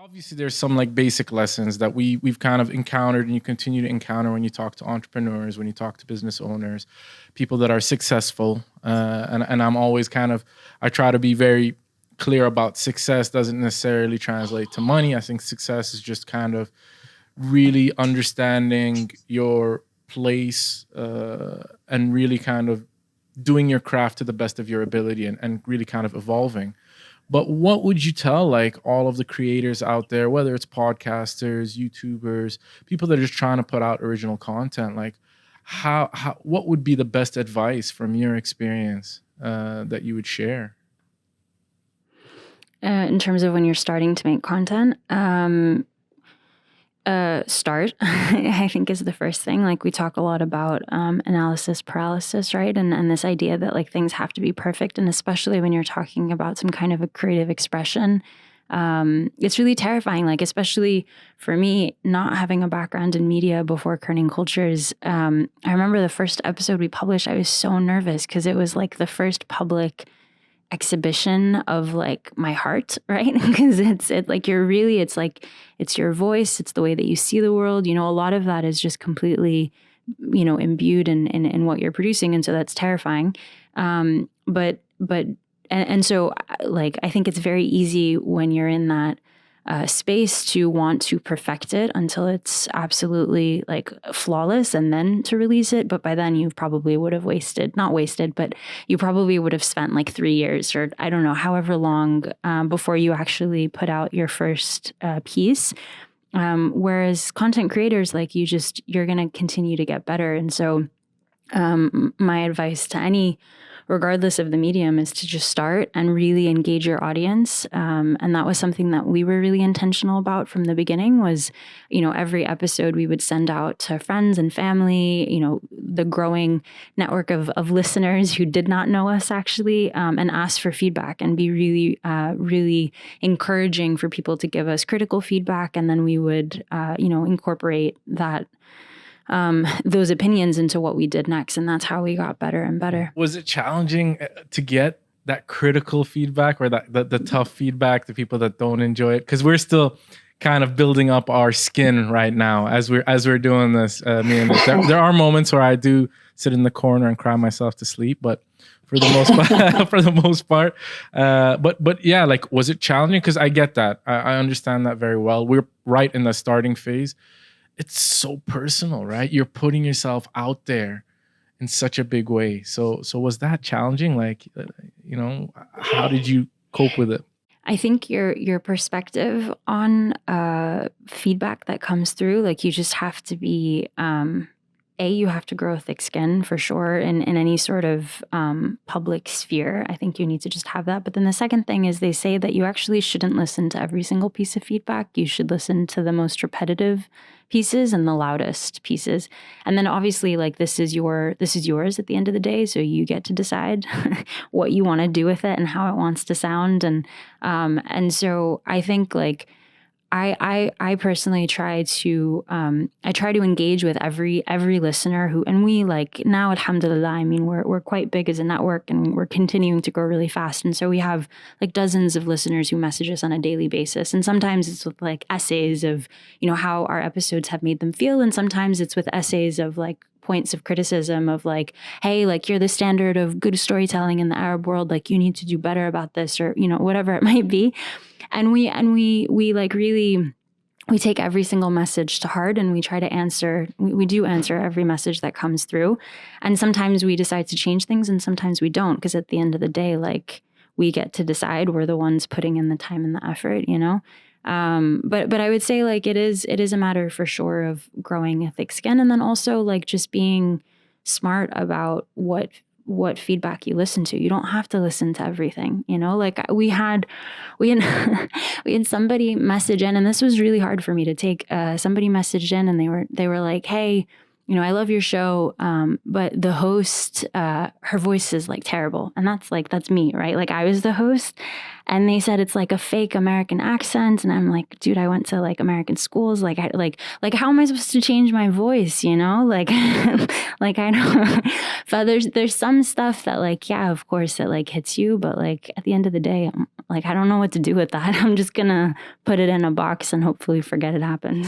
Obviously, there's some like basic lessons that we've kind of encountered and you continue to encounter when you talk to entrepreneurs, when you talk to business owners, people that are successful. And I'm always kind of, I try to be very clear about success doesn't necessarily translate to money. I think success is just kind of really understanding your place and really kind of doing your craft to the best of your ability and really kind of evolving. But what would you tell like all of the creators out there, whether it's podcasters, YouTubers, people that are just trying to put out original content, like how what would be the best advice from your experience that you would share? In terms of when you're starting to make content, start, I think is the first thing. Like we talk a lot about analysis paralysis, right? And this idea that like things have to be perfect. And especially when you're talking about some kind of a creative expression, it's really terrifying. Like, especially for me, not having a background in media before Kerning Cultures. I remember the first episode we published, I was so nervous because it was like the first public exhibition of like my heart, right? Because it like you're really, it's like it's your voice, it's the way that you see the world. A lot of that is just completely, imbued in what you're producing, and so that's terrifying. But so like I think it's very easy when you're in that space to want to perfect it until it's absolutely like flawless and then to release it. But by then you probably would have not wasted, but you probably would have spent like 3 years or I don't know, however long before you actually put out your first piece. Whereas content creators, like you're going to continue to get better. And so my advice to any, regardless of the medium, is to just start and really engage your audience. And that was something that we were really intentional about from the beginning was, every episode we would send out to friends and family, the growing network of listeners who did not know us actually, and ask for feedback and be really, really encouraging for people to give us critical feedback. And then we would, incorporate that those opinions into what we did next. And that's how we got better and better. Was it challenging to get that critical feedback or that the tough feedback, the people that don't enjoy it? Because we're still kind of building up our skin right now as we're doing this. Me and there are moments where I do sit in the corner and cry myself to sleep, but for the most part, but yeah, like, was it challenging? Because I get that. I understand that very well. We're right in the starting phase. It's so personal, right? You're putting yourself out there in such a big way. So was that challenging? Like, how did you cope with it? I think your perspective on feedback that comes through, like you just have to be, you have to grow thick skin for sure in any sort of public sphere. I think you need to just have that. But then the second thing is they say that you actually shouldn't listen to every single piece of feedback. You should listen to the most repetitive pieces and the loudest pieces. And then obviously like this is yours at the end of the day. So you get to decide what you want to do with it and how it wants to sound. And so I think like I personally try to engage with every listener and we like now, alhamdulillah, I mean, we're quite big as a network and we're continuing to grow really fast. And so we have like dozens of listeners who message us on a daily basis. And sometimes it's with like essays of, how our episodes have made them feel. And sometimes it's with essays of like points of criticism of like, hey, like you're the standard of good storytelling in the Arab world. Like you need to do better about this or, whatever it might be. And we like really, we take every single message to heart and we try to answer, we do answer every message that comes through. And sometimes we decide to change things and sometimes we don't, because at the end of the day, like we get to decide. We're the ones putting in the time and the effort, But I would say like it is a matter for sure of growing a thick skin and then also like just being smart about what feedback you listen to. You don't have to listen to everything, like we had we had somebody message in, and this was really hard for me to take. Somebody messaged in and they were like, hey, I love your show, but the host, her voice is like terrible. And that's me, right? Like I was the host and they said it's like a fake American accent. And I'm like, dude, I went to like American schools. Like how am I supposed to change my voice? Like, like I don't, but there's some stuff that like, yeah, of course it like hits you. But like at the end of the day, like, I don't know what to do with that. I'm just going to put it in a box and hopefully forget it happened.